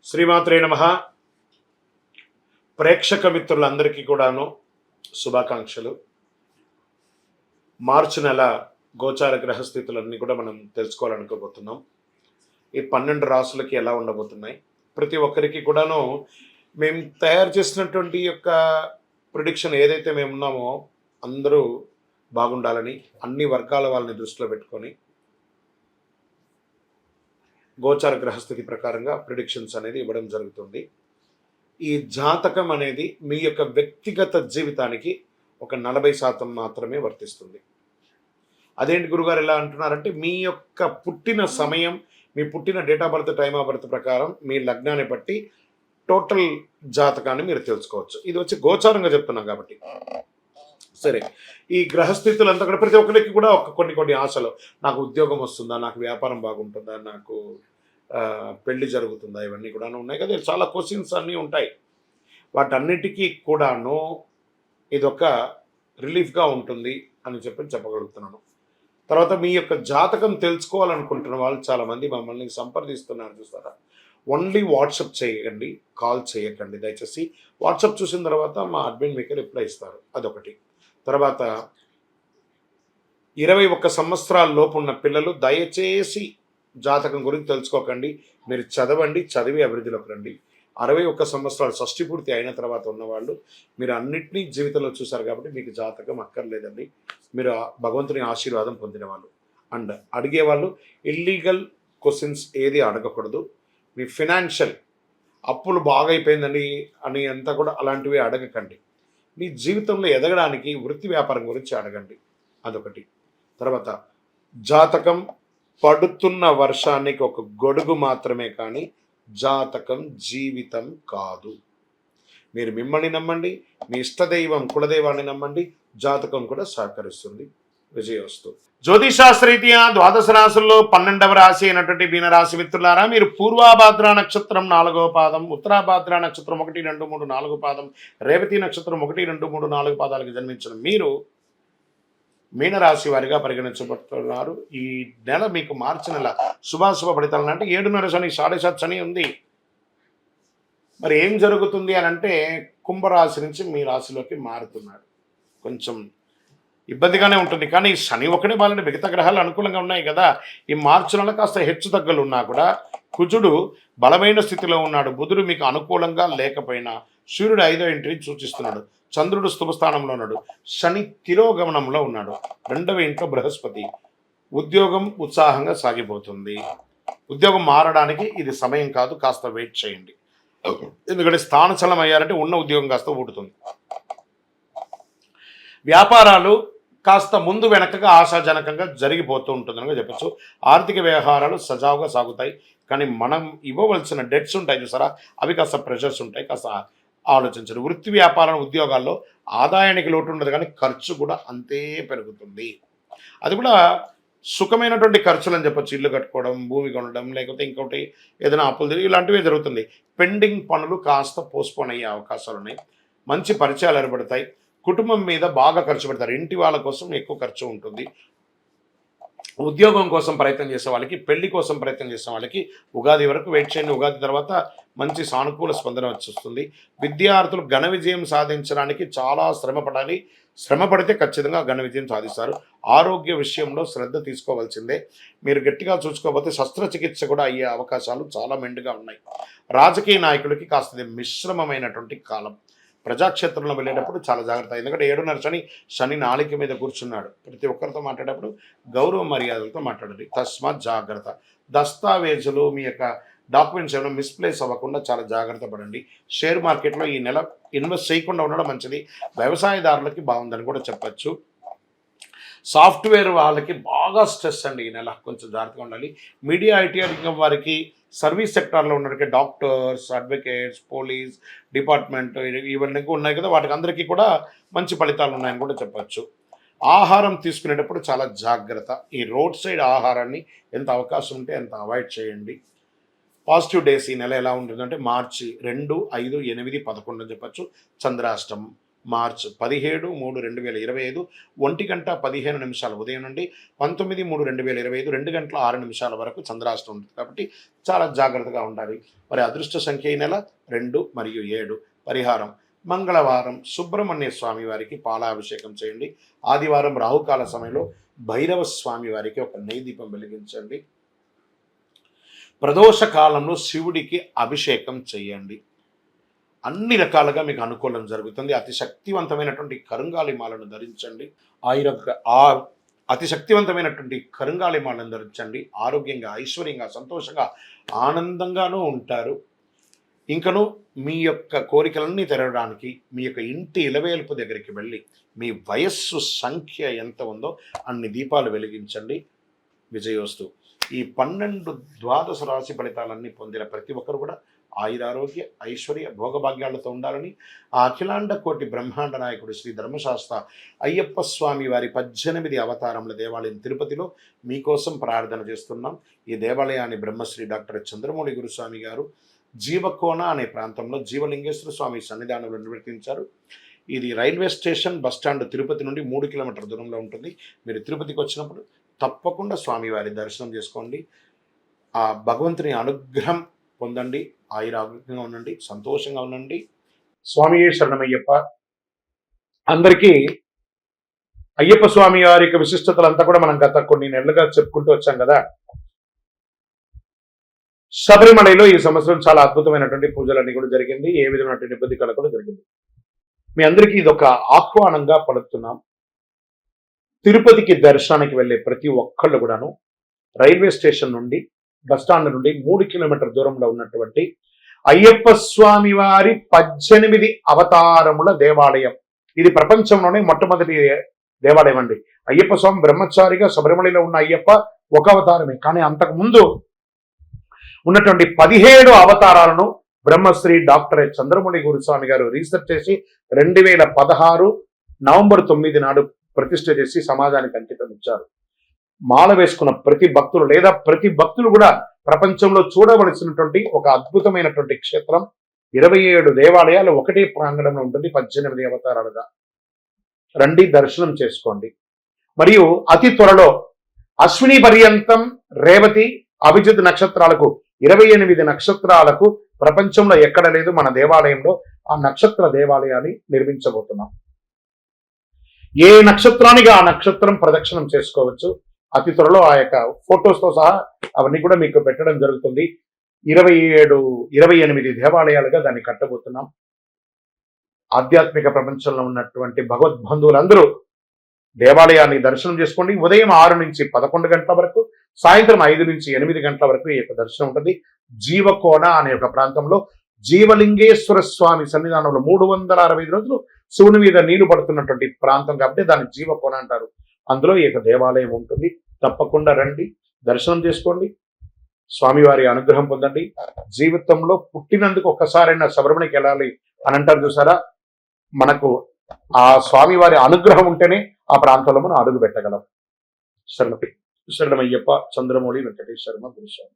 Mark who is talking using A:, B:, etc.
A: శ్రీమాత్రే నమః. ప్రేక్షక మిత్రులందరికీ కూడాను శుభాకాంక్షలు. మార్చి నెల గోచార గ్రహస్థితులన్నీ కూడా మనం తెలుసుకోవాలనుకోబోతున్నాం. ఈ 12 రాసులకి ఎలా ఉండబోతున్నాయి, ప్రతి ఒక్కరికి కూడాను మేము తయారు చేసినటువంటి యొక్క ప్రిడిక్షన్ ఏదైతే మేము ఉన్నామో అందరూ బాగుండాలని అన్ని వర్గాల వాళ్ళని దృష్టిలో పెట్టుకొని గోచార గ్రహస్థితి ప్రకారంగా ప్రిడిక్షన్స్ అనేది ఇవ్వడం జరుగుతుంది. ఈ జాతకం అనేది మీ యొక్క వ్యక్తిగత జీవితానికి ఒక 40% మాత్రమే వర్తిస్తుంది. అదేంటి గురుగారు ఎలా అంటున్నారంటే, మీ యొక్క పుట్టిన సమయం, మీ పుట్టిన date of birth, time of birth ప్రకారం మీ లగ్నాన్ని బట్టి టోటల్ జాతకాన్ని మీరు తెలుసుకోవచ్చు. ఇది వచ్చి గోచారంగా చెప్తున్నాం కాబట్టి. సరే, ఈ గ్రహస్థితులంతా కూడా ప్రతి ఒక్కరికి కూడా కొన్ని ఆశలు, నాకు ఉద్యోగం వస్తుందా, నాకు వ్యాపారం బాగుంటుందా, నాకు పెళ్లి జరుగుతుందా, ఇవన్నీ కూడా ఉన్నాయి కదా. చాలా క్వశ్చన్స్ అన్నీ ఉంటాయి. వాటన్నిటికీ కూడాను ఇదొక రిలీఫ్గా ఉంటుంది అని చెప్పగలుగుతున్నాను. తర్వాత మీ యొక్క జాతకం తెలుసుకోవాలనుకుంటున్న వాళ్ళు చాలామంది మమ్మల్ని సంప్రదిస్తున్నారు చూస్తారా. ఓన్లీ వాట్సాప్ చేయకండి, కాల్ చేయకండి దయచేసి. వాట్సాప్ చూసిన తర్వాత మా అడ్మిన్ మీకు రిప్లై ఇస్తారు. అదొకటి. తర్వాత 21 సంవత్సరాల లోపు ఉన్న పిల్లలు దయచేసి జాతకం గురించి తెలుసుకోకండి. మీరు చదవండి, చదివి అభివృద్ధిలోకి రండి. 61 సంవత్సరాలు షష్టి పూర్తి అయిన తర్వాత ఉన్నవాళ్ళు మీరు అన్నింటినీ జీవితంలో చూశారు కాబట్టి మీకు జాతకం అక్కర్లేదండి. మీరు భగవంతుని ఆశీర్వాదం పొందిన వాళ్ళు. అండ్ అడిగేవాళ్ళు ఇల్లీగల్ క్వశ్చన్స్ ఏది అడగకూడదు. మీ ఫినాన్షియల్ అప్పులు బాగా అయిపోయిందండి అని అంతా కూడా అలాంటివి అడగకండి. మీ జీవితంలో ఎదగడానికి వృత్తి వ్యాపారం గురించి అడగండి. అదొకటి. తర్వాత జాతకం పడుతున్న వర్షానికి ఒక గొడుగు మాత్రమే, కానీ జాతకం జీవితం కాదు. మీరు మిమ్మల్ని నమ్మండి, మీ ఇష్టదైవం కులదైవాన్ని నమ్మండి, జాతకం కూడా సహకరిస్తుంది. విజయోస్తు. జ్యోతిషాస్త్రరీత్యా ద్వాదశ రాశుల్లో 12వ రాశి అయినటువంటి మీనరాశి మిత్రులారా, మీరు పూర్వాభాద్ర నక్షత్రం 4వ పాదం, ఉత్తరాభాద్ర నక్షత్రం 1, 2, 3, 4 పాదం, రేవతి నక్షత్రం 1, 2, 3, 4 పాదాలకు జన్మించిన మీరు మీనరాశి వారిగా పరిగణించబడుతున్నారు. ఈ నెల మీకు మార్చి నెల శుభాశుభ ఫలితాలు అంటే 7.5 శని, 7.5 శని ఉంది. మరి ఏం జరుగుతుంది అని అంటే, కుంభరాశి నుంచి మీ రాశిలోకి మారుతున్నాడు. కొంచెం ఇబ్బందిగానే ఉంటుంది, కానీ శని ఒకటే బాలంటే మిగతా గ్రహాలు అనుకూలంగా ఉన్నాయి కదా. ఈ మార్చి నెల కాస్త హెచ్చు తగ్గులు ఉన్నా కూడా కుజుడు బలమైన స్థితిలో ఉన్నాడు. బుధుడు మీకు అనుకూలంగా లేకపోయినా సూర్యుడు 5వ ఇంటిని సూచిస్తున్నాడు. చంద్రుడు స్థుభస్థానంలో ఉన్నాడు. శని తిరోగమనంలో ఉన్నాడు. 2వ ఇంట్లో బృహస్పతి. ఉద్యోగం ఉత్సాహంగా సాగిపోతుంది. ఉద్యోగం మారడానికి ఇది సమయం కాదు, కాస్త వెయిట్ చేయండి. ఎందుకంటే స్థానచలం అయ్యారంటే ఉన్న ఉద్యోగం కాస్త ఊడుతుంది. వ్యాపారాలు కాస్త ముందు వెనకగా ఆశాజనకంగా జరిగిపోతూ ఉంటుందని చెప్పచ్చు. ఆర్థిక వ్యవహారాలు సజావుగా సాగుతాయి, కానీ మనం ఇవ్వవలసిన డెట్స్ ఉంటాయి చూసారా, అవి కాస్త ప్రెషర్స్ ఉంటాయి, కాస్త ఆలోచించరు. వృత్తి వ్యాపారం ఉద్యోగాల్లో ఆదాయానికి లోటు ఉండదు, కానీ ఖర్చు కూడా అంతే పెరుగుతుంది. అది కూడా సుఖమైనటువంటి ఖర్చులు అని చెప్పచ్చు. ఇల్లు కట్టుకోవడం, భూమి కొనడం, లేకపోతే ఇంకోటి ఏదైనా అప్పులు తిరిగి ఇలాంటివే జరుగుతుంది. పెండింగ్ పనులు కాస్త పోస్ట్పోన్ అయ్యే అవకాశాలు ఉన్నాయి. మంచి పరిచయాలు ఏర్పడతాయి. కుటుంబం మీద బాగా ఖర్చు పెడతారు. ఇంటి వాళ్ళ కోసం ఎక్కువ ఖర్చు ఉంటుంది. ఉద్యోగం కోసం ప్రయత్నం చేసే వాళ్ళకి, పెళ్లి కోసం ప్రయత్నం చేసే వాళ్ళకి ఉగాది వరకు వెయిట్ చేయండి. ఉగాది తర్వాత మంచి సానుకూల స్పందన వస్తుంది. విద్యార్థులు ఘన విజయం సాధించడానికి చాలా శ్రమపడాలి. శ్రమపడితే ఖచ్చితంగా ఘన విజయం సాధిస్తారు. ఆరోగ్య విషయంలో శ్రద్ధ తీసుకోవాల్సిందే. మీరు గట్టిగా చూసుకోకపోతే శస్త్రచికిత్స కూడా అయ్యే అవకాశాలు చాలా మెండుగా ఉన్నాయి. రాజకీయ నాయకులకి కాస్త మిశ్రమమైనటువంటి కాలం. ప్రజాక్షేత్రంలో వెళ్ళేటప్పుడు చాలా జాగ్రత్త. ఎందుకంటే 7.5 శని, శని నాలిక మీద కూర్చున్నాడు. ప్రతి ఒక్కరితో మాట్లాడేటప్పుడు గౌరవ మర్యాదలతో మాట్లాడాలి. తస్మాత్ జాగ్రత్త. దస్తావేజులు, మీ యొక్క డాక్యుమెంట్స్ ఏమైనా మిస్ప్లేస్ అవ్వకుండా చాలా జాగ్రత్త పడండి. షేర్ మార్కెట్లో ఈ నెల ఇన్వెస్ట్ చేయకుండా ఉండడం మంచిది. వ్యవసాయదారులకి బాగుందని కూడా చెప్పచ్చు. సాఫ్ట్వేర్ వాళ్ళకి బాగా స్ట్రెస్ అండి ఈ నెల, కొంచెం జాగ్రత్తగా ఉండాలి. మీడియా, ఐటీ రంగం వారికి, సర్వీస్ సెక్టార్లో ఉన్నటువంటి డాక్టర్స్, అడ్వకేట్స్, పోలీస్ డిపార్ట్మెంట్ ఇవన్నీ ఉన్నాయి కదా, వాటికి అందరికీ కూడా మంచి ఫలితాలు ఉన్నాయని కూడా చెప్పచ్చు. ఆహారం తీసుకునేటప్పుడు చాలా జాగ్రత్త. ఈ రోడ్ సైడ్ ఆహారాన్ని ఎంత అవకాశం ఉంటే అంత అవాయిడ్ చేయండి. పాజిటివ్ డేస్ ఈ నెల ఎలా ఉంటుందంటే మార్చి 2, 5, 8, 11 అని చెప్పచ్చు. చంద్రాష్టమం. మార్చ్ 17/3/2025 1:15 ఉదయం నుండి 19/3/2025 2:06 వరకు చంద్రాష్టం ఉంటుంది. కాబట్టి చాలా జాగ్రత్తగా ఉండాలి. మరి అదృష్ట సంఖ్య ఈ నెల 2 మరియు 7. పరిహారం మంగళవారం సుబ్రహ్మణ్య స్వామి వారికి పాలాభిషేకం చేయండి. ఆదివారం రాహుకాల సమయంలో భైరవ స్వామి వారికి ఒక నెయ్యి దీపం వెలిగించండి. ప్రదోష కాలంలో శివుడికి అభిషేకం చేయండి. అన్ని రకాలుగా మీకు అనుకూలం జరుగుతుంది. అతి శక్తివంతమైనటువంటి కరుంగాలి మాలను ధరించండి. అతి శక్తివంతమైనటువంటి కరుంగాలి మాలను ధరించండి. ఆరోగ్యంగా, ఐశ్వర్యంగా, సంతోషంగా, ఆనందంగానూ ఉంటారు. ఇంకను మీ యొక్క కోరికలన్నీ తెరవడానికి మీ యొక్క ఇంటి ఇలవేల్పు దగ్గరికి వెళ్ళి మీ వయస్సు సంఖ్య ఎంత ఉందో అన్ని దీపాలు వెలిగించండి. విజయోస్తు. ఈ 12 ద్వాదశ రాశి ఫలితాలన్నీ పొందిన ప్రతి ఒక్కరు కూడా ఆయురారోగ్య, ఐశ్వర్య, భోగభాగ్యాలతో ఉండాలని ఆ అఖిలాండ కోటి బ్రహ్మాండ నాయకుడు శ్రీ ధర్మశాస్త్ర అయ్యప్ప స్వామి వారి 18 అవతారముల దేవాలయం తిరుపతిలో మీకోసం ప్రార్థన చేస్తున్నాం. ఈ దేవాలయాన్ని బ్రహ్మశ్రీ డాక్టర్ చంద్రమౌళి గురుస్వామి గారు జీవకోన అనే ప్రాంతంలో జీవలింగేశ్వర స్వామి సన్నిధానంలో నిర్వర్తించారు. ఇది రైల్వే స్టేషన్ బస్టాండ్ తిరుపతి నుండి 3 కిలోమీటర్ల దూరంలో ఉంటుంది. మీరు తిరుపతికి వచ్చినప్పుడు తప్పకుండా స్వామివారి దర్శనం చేసుకోండి. ఆ భగవంతుని అనుగ్రహం పొందండి. ఆయురారోగ్యంగా ఉండండి, సంతోషంగా ఉండండి. స్వామి శరణమయ్యప్ప. అందరికీ అయ్యప్ప స్వామి వారి యొక్క విశిష్టతలంతా కూడా మనం గత కొన్ని నెలలుగా చెప్పుకుంటూ వచ్చాం కదా. శబరిమలలో ఈ సంవత్సరం చాలా అద్భుతమైనటువంటి పూజలన్నీ కూడా జరిగింది. ఏ విధమైనటువంటి ఇబ్బంది కూడా జరిగింది. మీ అందరికీ ఇదొక ఆహ్వానంగా పలుకుతున్నాం. తిరుపతికి దర్శనానికి వెళ్ళే ప్రతి ఒక్కళ్ళు కూడాను రైల్వే స్టేషన్ నుండి బస్టాండ్ నుండి 3 కిలోమీటర్ల దూరంలో ఉన్నటువంటి అయ్యప్ప స్వామి వారి 18 అవతారముల దేవాలయం. ఇది ప్రపంచంలోనే మొట్టమొదటి దేవాలయం అండి. అయ్యప్ప స్వామి బ్రహ్మచారిగా శబరిమలలో ఉన్న అయ్యప్ప ఒక అవతారమే. కానీ అంతకు ముందు ఉన్నటువంటి 17 అవతారాలను బ్రహ్మశ్రీ డాక్టర్ చంద్రమౌళి గురుస్వామి గారు రీసెర్చ్ చేసి 2016 నవంబర్ 9 నాడు ప్రతిష్ఠ చేసి సమాజానికి అంకితం ఇచ్చారు. మాల వేసుకున్న ప్రతి భక్తులు లేదా ప్రతి భక్తులు కూడా ప్రపంచంలో చూడవలసినటువంటి ఒక అద్భుతమైనటువంటి క్షేత్రం. 27 దేవాలయాలు ఒకటే ప్రాంగణంలో ఉంటుంది. 18 అవతారాలుగా రండి, దర్శనం చేసుకోండి. మరియు అతి త్వరలో అశ్విని పర్యంతం, రేవతి, అభిజిత్ నక్షత్రాలకు 28 నక్షత్రాలకు ప్రపంచంలో ఎక్కడ లేదు మన దేవాలయంలో ఆ నక్షత్ర దేవాలయాన్ని నిర్మించబోతున్నాం. ఏ నక్షత్రానికి ఆ నక్షత్రం ప్రదక్షిణం చేసుకోవచ్చు. అతి త్వరలో ఆ యొక్క ఫొటోస్తో సహా అవన్నీ కూడా మీకు పెట్టడం జరుగుతుంది. 28 దేవాలయాలుగా దాన్ని కట్టబోతున్నాం. ఆధ్యాత్మిక ప్రపంచంలో ఉన్నటువంటి భగవద్బంధువులందరూ దేవాలయాన్ని దర్శనం చేసుకోండి. ఉదయం 6 నుంచి 11 గంటల వరకు, సాయంత్రం 5 నుంచి 8 గంటల వరకు ఈ యొక్క దర్శనం ఉంటుంది. జీవకోన అనే ఒక ప్రాంతంలో జీవలింగేశ్వర స్వామి సన్నిధానంలో 365 రోజులు శివుని మీద నీళ్లు పడుతున్నటువంటి ప్రాంతం కాబట్టి దాన్ని జీవకోన అంటారు. అందులో ఈ యొక్క దేవాలయం ఉంటుంది. తప్పకుండా రండి, దర్శనం చేసుకోండి, స్వామివారి అనుగ్రహం పొందండి. జీవితంలో పుట్టినందుకు ఒక్కసారైనా శబరిమలకి వెళ్ళాలి అని అంటారు చూసారా. మనకు ఆ స్వామివారి అనుగ్రహం ఉంటేనే ఆ ప్రాంతంలో మనం అడుగు పెట్టగలం. శరణమయ్యప్ప. చంద్రమౌళి వెంకటేశ్వర గురుస్వామి.